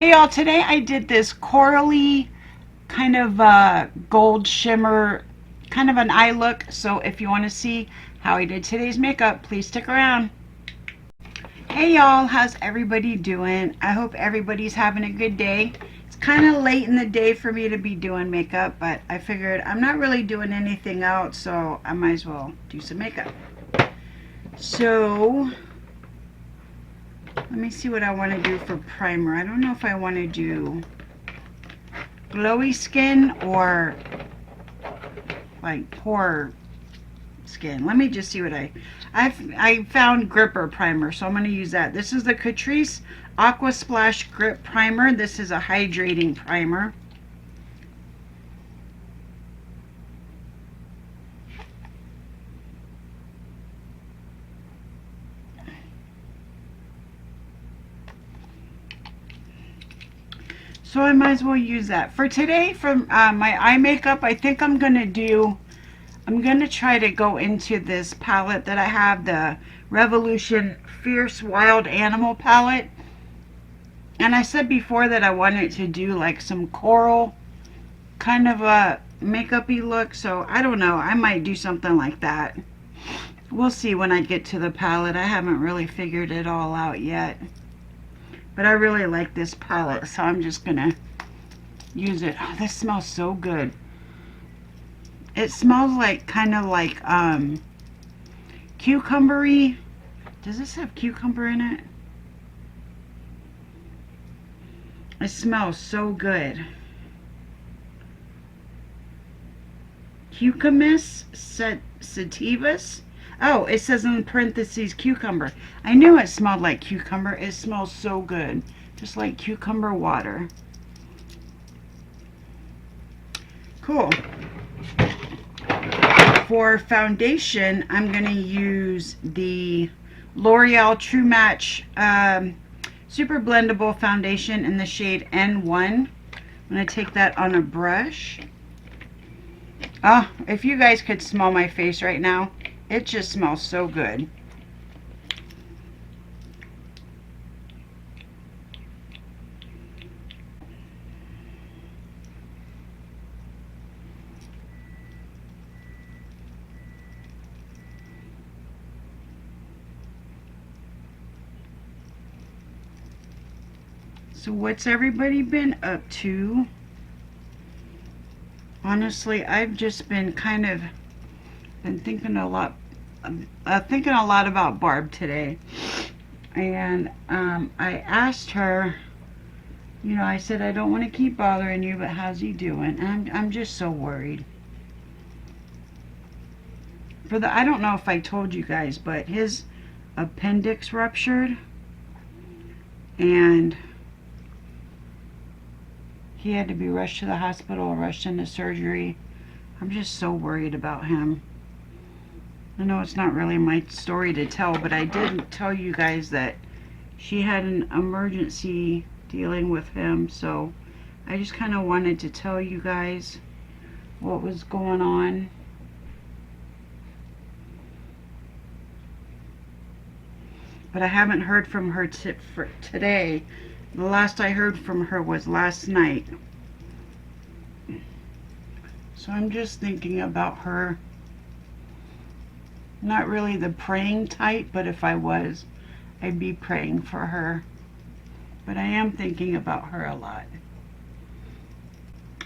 Hey y'all, today I did this corally kind of gold shimmer, kind of an eye look. So if you want to see how I did today's makeup, please stick around. Hey y'all, how's everybody doing? I hope everybody's having a good day. It's kind of late in the day for me to be doing makeup, but I figured I'm not really doing anything else, so I might as well do some makeup. So let me see what I want to do for primer. I don't know if I want to do glowy skin or like poor skin. Let me just see what I found gripper primer, so I'm going to use that. This is the Catrice Aqua Splash Grip Primer. This is a hydrating primer. So I might as well use that. For today, for my eye makeup, I think I'm going to try to go into this palette that I have, the Revolution Fierce Wild Animal palette. And I said before that I wanted to do like some coral kind of a makeup-y look. So I don't know. I might do something like that. We'll see when I get to the palette. I haven't really figured it all out yet. But I really like this palette, so I'm just going to use it. Oh, this smells so good. It smells like kind of like cucumber-y. Does this have cucumber in it? It smells so good. Cucumis sativus. Oh, it says in parentheses cucumber. I knew it smelled like cucumber. It smells so good. Just like cucumber water. Cool. For foundation, I'm going to use the L'Oreal True Match Super Blendable Foundation in the shade N1. I'm going to take that on a brush. Oh, if you guys could smell my face right now, it just smells so good. So what's everybody been up to? Honestly, I've just been thinking a lot about Barb today. And I asked her, you know, I said, I don't want to keep bothering you, but how's he doing? And I'm just so worried. I don't know if I told you guys, but his appendix ruptured. And he had to be rushed to the hospital, rushed into surgery. I'm just so worried about him. I know it's not really my story to tell, but I did tell you guys that she had an emergency dealing with him, so I just kind of wanted to tell you guys what was going on. But I haven't heard from her for today. The last I heard from her was last night. So I'm just thinking about her. Not really the praying type, but if I was, I'd be praying for her. But I am thinking about her a lot.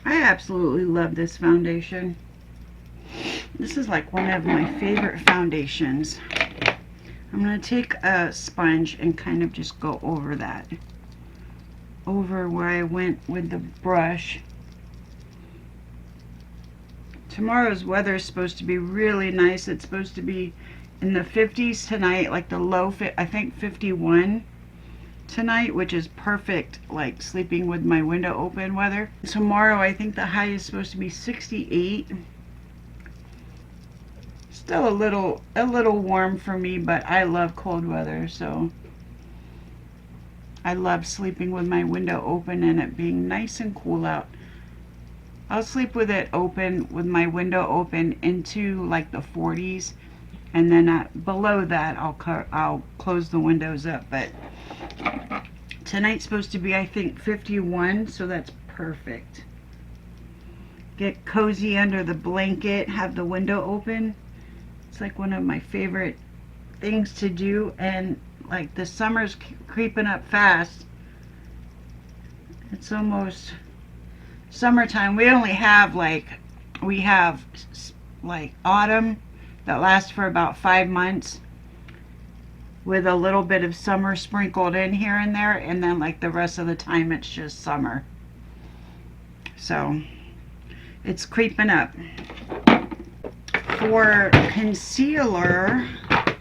I absolutely love this foundation. This is like one of my favorite foundations. I'm going to take a sponge and kind of just go over that. Over where I went with the brush. Tomorrow's weather is supposed to be really nice. It's supposed to be in the 50s tonight, like the low, I think 51 tonight, which is perfect, like sleeping with my window open weather. Tomorrow, I think the high is supposed to be 68. Still a little warm for me, but I love cold weather, so I love sleeping with my window open and it being nice and cool out. I'll sleep with it open, with my window open into like the 40s, and then below that I'll close the windows up. But Tonight's supposed to be, I think, 51, so that's perfect. Get cozy under the blanket, have the window open. It's like one of my favorite things to do, and like the summer's creeping up fast. It's almost summertime. We only have like autumn that lasts for about 5 months with a little bit of summer sprinkled in here and there, and then like the rest of the time it's just summer. So it's creeping up. For concealer, I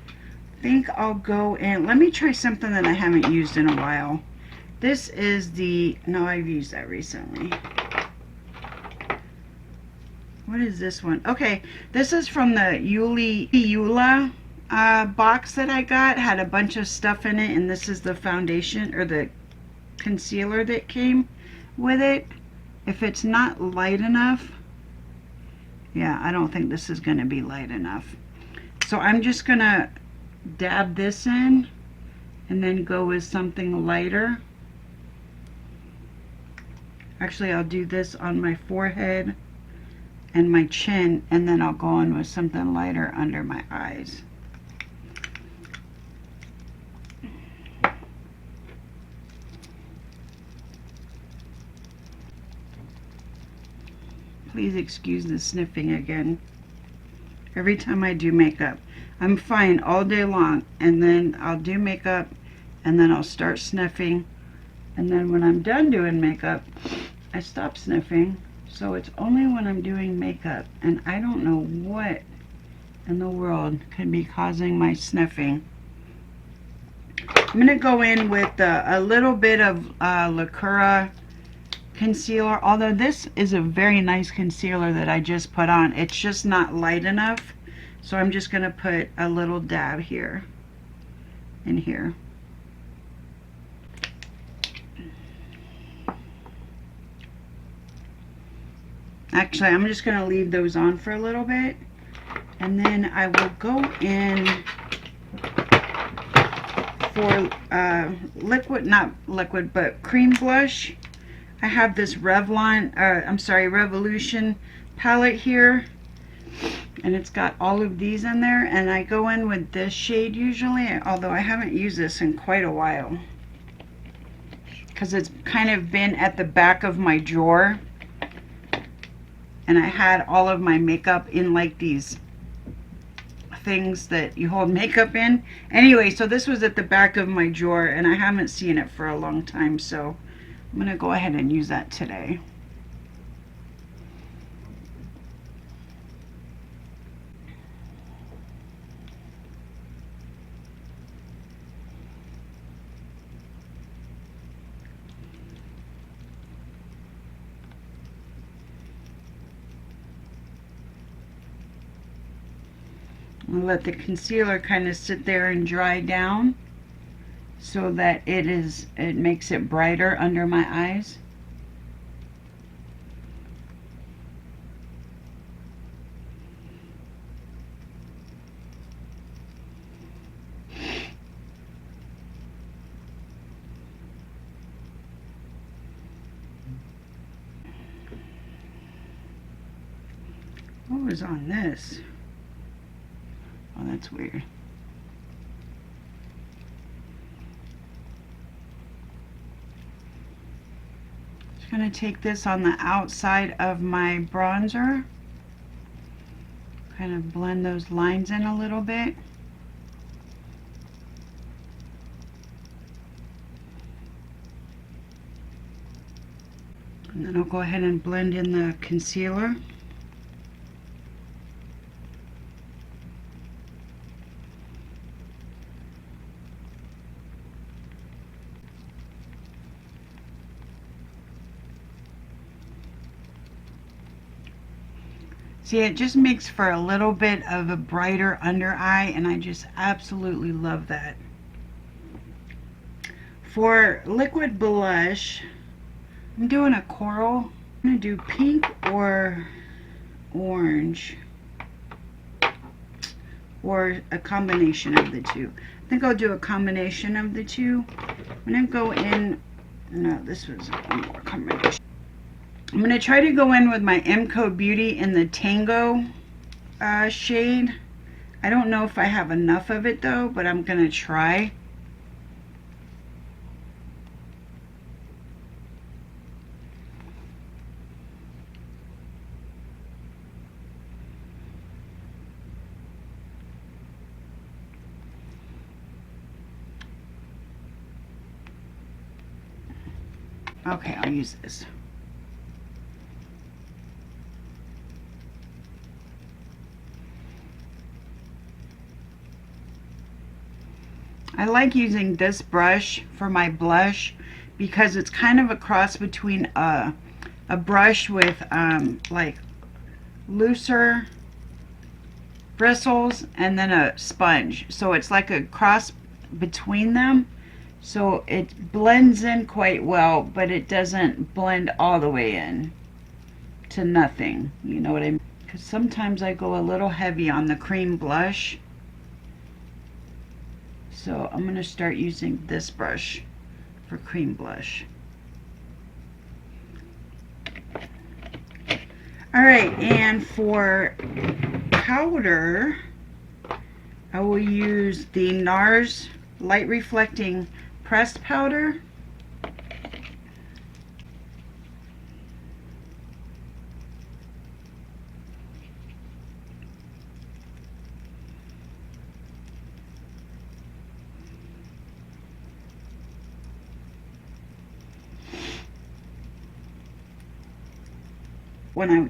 think I'll go in. Let me try something that I haven't used in a while. This is the, no, I've used that recently. What is this one? Okay, this is from the Youliyoula box that I got. Had a bunch of stuff in it, and this is the foundation or the concealer that came with it. If it's not light enough, yeah, I don't think this is going to be light enough. So I'm just going to dab this in and then go with something lighter. Actually, I'll do this on my forehead and my chin, and then I'll go in with something lighter under my eyes. Please excuse the sniffing again. Every time I do makeup, I'm fine all day long, and then I'll do makeup, and then I'll start sniffing, and then when I'm done doing makeup, I stop sniffing. So it's only when I'm doing makeup, and I don't know what in the world could be causing my sniffing. I'm going to go in with a little bit of Lacura concealer, although this is a very nice concealer that I just put on. It's just not light enough, so I'm just going to put a little dab here and here. Actually, I'm just going to leave those on for a little bit, and then I will go in for liquid, not liquid, but cream blush. I have this Revolution palette here, and it's got all of these in there, and I go in with this shade usually, although I haven't used this in quite a while because it's kind of been at the back of my drawer, and I had all of my makeup in like these things that you hold makeup in. Anyway, so this was at the back of my drawer, and I haven't seen it for a long time, so I'm going to go ahead and use that today. I'll let the concealer kind of sit there and dry down so that it makes it brighter under my eyes. What was on this? Oh, that's weird. Just going to take this on the outside of my bronzer. Kind of blend those lines in a little bit. And then I'll go ahead and blend in the concealer. See, it just makes for a little bit of a brighter under eye, and I just absolutely love that. For liquid blush, I'm doing a coral. I'm going to do pink or orange, or a combination of the two. think I'll do a combination of the two. I'm going to go in, no, this was a more combination. I'm going to try to go in with my MCobeauty in the Tango shade. I don't know if I have enough of it though, but I'm going to try. Okay, I'll use this. I like using this brush for my blush because it's kind of a cross between a brush with like looser bristles and then a sponge. So it's like a cross between them. So it blends in quite well, but it doesn't blend all the way in to nothing. You know what I mean? Because sometimes I go a little heavy on the cream blush. So I'm going to start using this brush for cream blush. Alright, and for powder, I will use the Nars Light Reflecting Pressed Powder.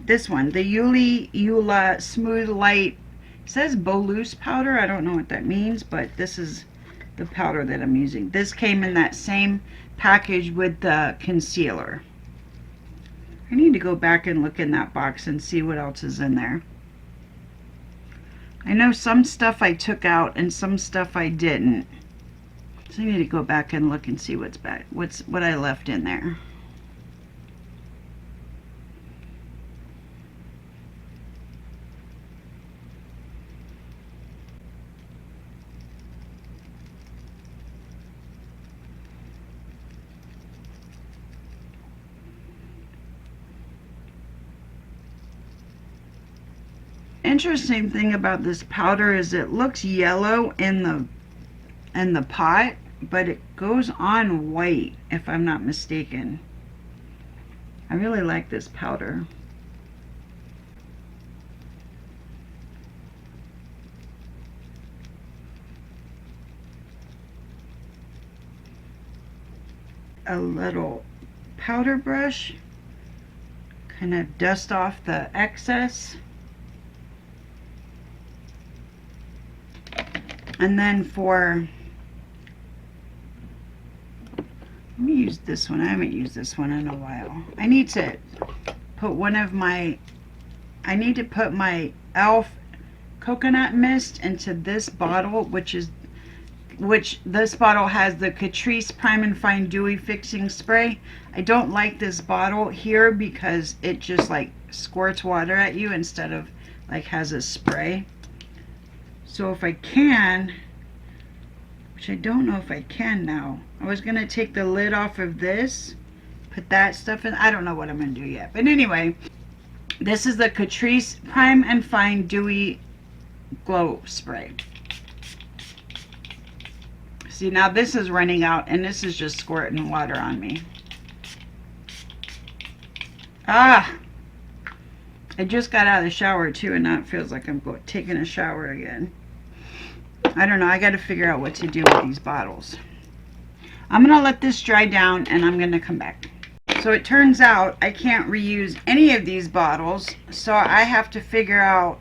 This one, the Youliyoula Smooth Light, it says Bolus powder. I don't know what that means, but this is the powder that I'm using. This came in that same package with the concealer. I need to go back and look in that box and see what else is in there. I know some stuff I took out and some stuff I didn't. So I need to go back and look and see what I left in there. Interesting thing about this powder is it looks yellow in the pot, but it goes on white if I'm not mistaken. I really like this powder. A little powder brush, kind of dust off the excess. And then for, let me use this one. I haven't used this one in a while. I need to put my e.l.f. coconut mist into this bottle, which this bottle has the Catrice Prime and Fine Dewy Fixing Spray. I don't like this bottle here because it just like squirts water at you instead of like has a spray. So if I can, which I don't know if I can now, I was going to take the lid off of this, put that stuff in. I don't know what I'm going to do yet. But anyway, this is the Catrice Prime and Fine Dewy Glow Spray. See, now this is running out and this is just squirting water on me. Ah! I just got out of the shower too, and now it feels like I'm taking a shower again. I don't know. I got to figure out what to do with these bottles. I'm going to let this dry down and I'm going to come back. So it turns out I can't reuse any of these bottles, so I have to figure out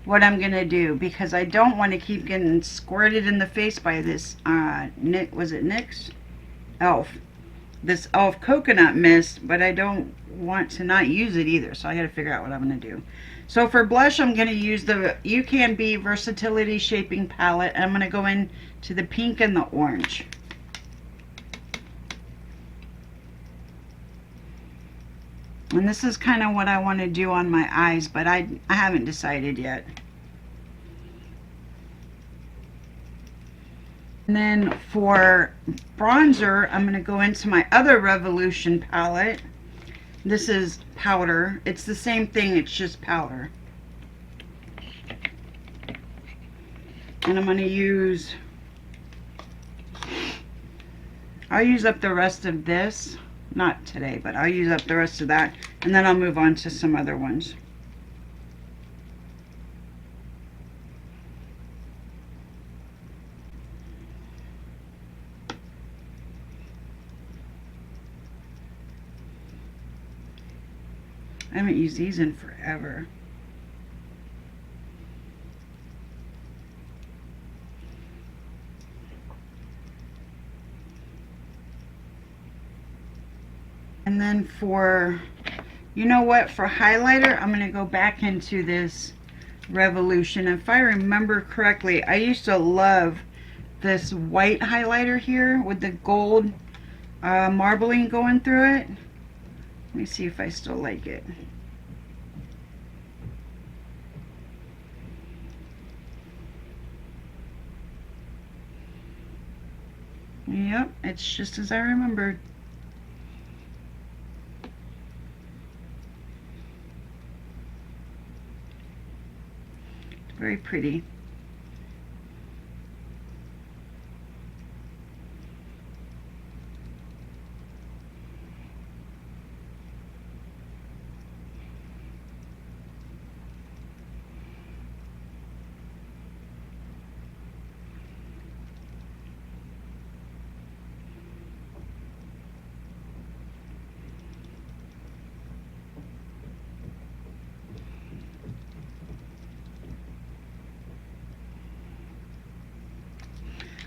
what I'm going to do because I don't want to keep getting squirted in the face by this, was it NYX? e.l.f. This e.l.f. coconut mist, but I don't want to not use it either, so I got to figure out what I'm going to do. So for blush, I'm going to use the Ucanbe Versatility Shaping Palette, and I'm going to go into the pink and the orange. And this is kind of what I want to do on my eyes, but I haven't decided yet. And then for bronzer, I'm going to go into my other Revolution palette. This is powder. It's the same thing, it's just powder. And I'm going to use, I'll use up the rest of this. Not today, but I'll use up the rest of that. And then I'll move on to some other ones. I haven't used these in forever. And then for, you know what, for highlighter, I'm going to go back into this Revolution. If I remember correctly, I used to love this white highlighter here with the gold marbling going through it. Let me see if I still like it. Yep, it's just as I remembered. It's very pretty.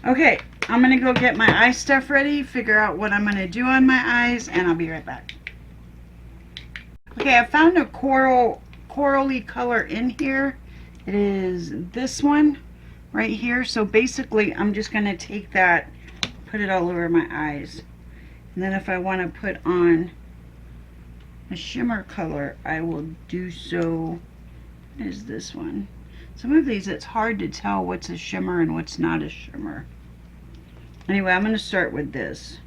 Okay, I'm going to go get my eye stuff ready, figure out what I'm going to do on my eyes, and I'll be right back. Okay, I found a corally color in here. It is this one right here. So basically, I'm just going to take that, put it all over my eyes. And then if I want to put on a shimmer color, I will do so. What is this one? Some of these, it's hard to tell what's a shimmer and what's not a shimmer. Anyway, I'm going to start with this.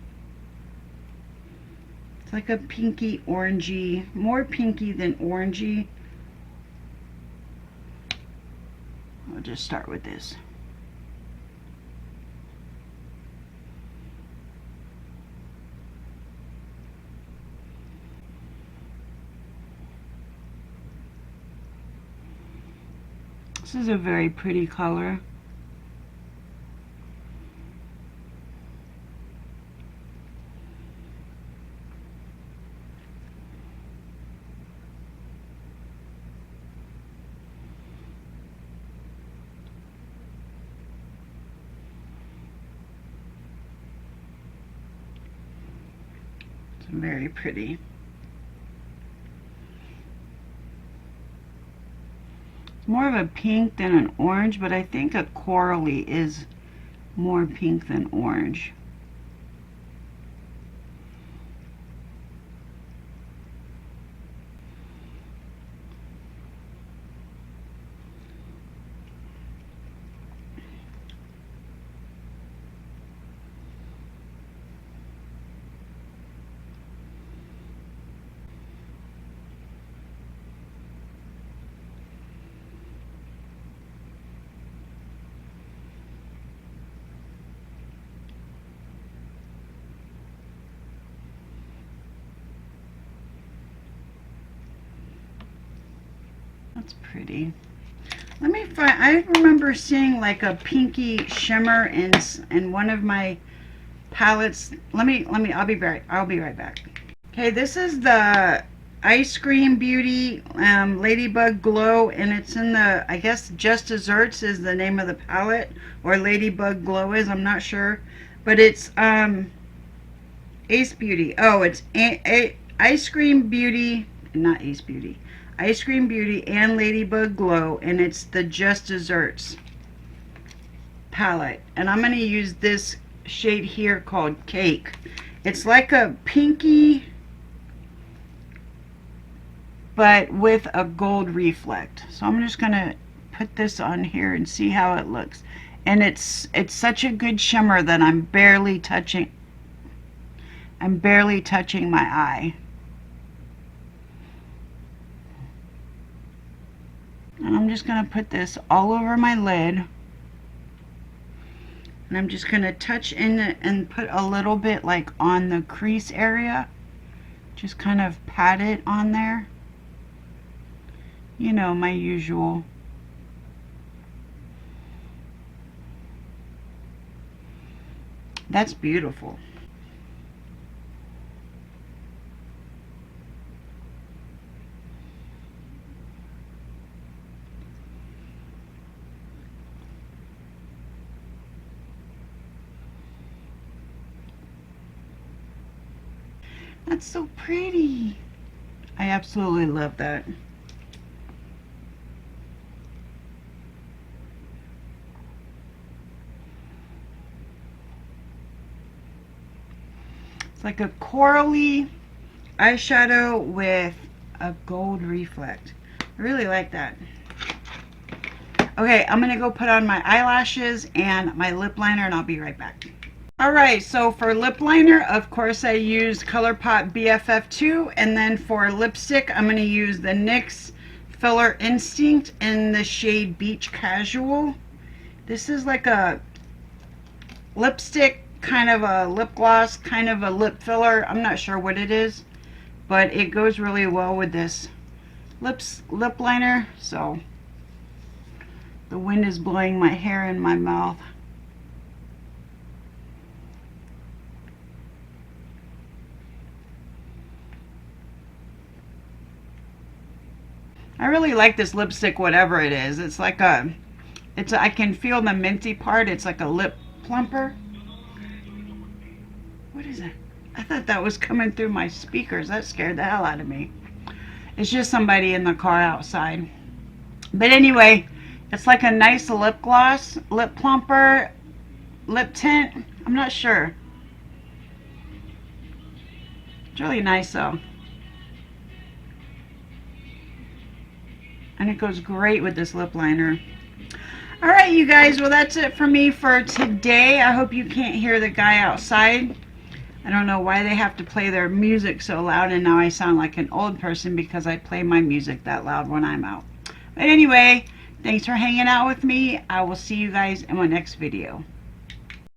It's like a pinky orangey, more pinky than orangey. I'll just start with this. This is a very pretty color. Very pretty. More of a pink than an orange, but I think a corally is more pink than orange. That's pretty. Let me find, I remember seeing like a pinky shimmer in one of my palettes. I'll be right back. Okay, this is the Eyescream Beauty Ladybug Glow, and it's in the, I guess Just Desserts is the name of the palette, or Ladybug Glow is, I'm not sure. But it's Ace Beauty. Oh, it's Eyescream Beauty, not Ace Beauty. Eyescream Beauty and Ladybug Glow, and it's the Just Desserts palette. And I'm going to use this shade here called Cake. It's like a pinky, but with a gold reflect. So I'm just going to put this on here and see how it looks. And it's such a good shimmer that I'm barely touching my eye. And I'm just going to put this all over my lid. And I'm just going to touch in it and put a little bit like on the crease area. Just kind of pat it on there. You know, my usual. That's beautiful. That's so pretty. I absolutely love that. It's like a corally eyeshadow with a gold reflect. I really like that. Okay, I'm going to go put on my eyelashes and my lip liner, and I'll be right back. Alright, so for lip liner, of course I used Colourpop BFF2, and then for lipstick, I'm going to use the NYX Filler Instinct in the shade Beach Casual. This is like a lipstick, kind of a lip gloss, kind of a lip filler. I'm not sure what it is, but it goes really well with this lip liner. So the wind is blowing my hair in my mouth. I really like this lipstick, whatever it is. It's like a, I can feel the minty part. It's like a lip plumper. What is it? I thought that was coming through my speakers. That scared the hell out of me. It's just somebody in the car outside. But anyway, it's like a nice lip gloss, lip plumper, lip tint. I'm not sure. It's really nice though. And it goes great with this lip liner. Alright, you guys, well that's it for me for today. I hope you can't hear the guy outside. I don't know why they have to play their music so loud, and now I sound like an old person because I play my music that loud when I'm out. But anyway, thanks for hanging out with me. I will see you guys in my next video.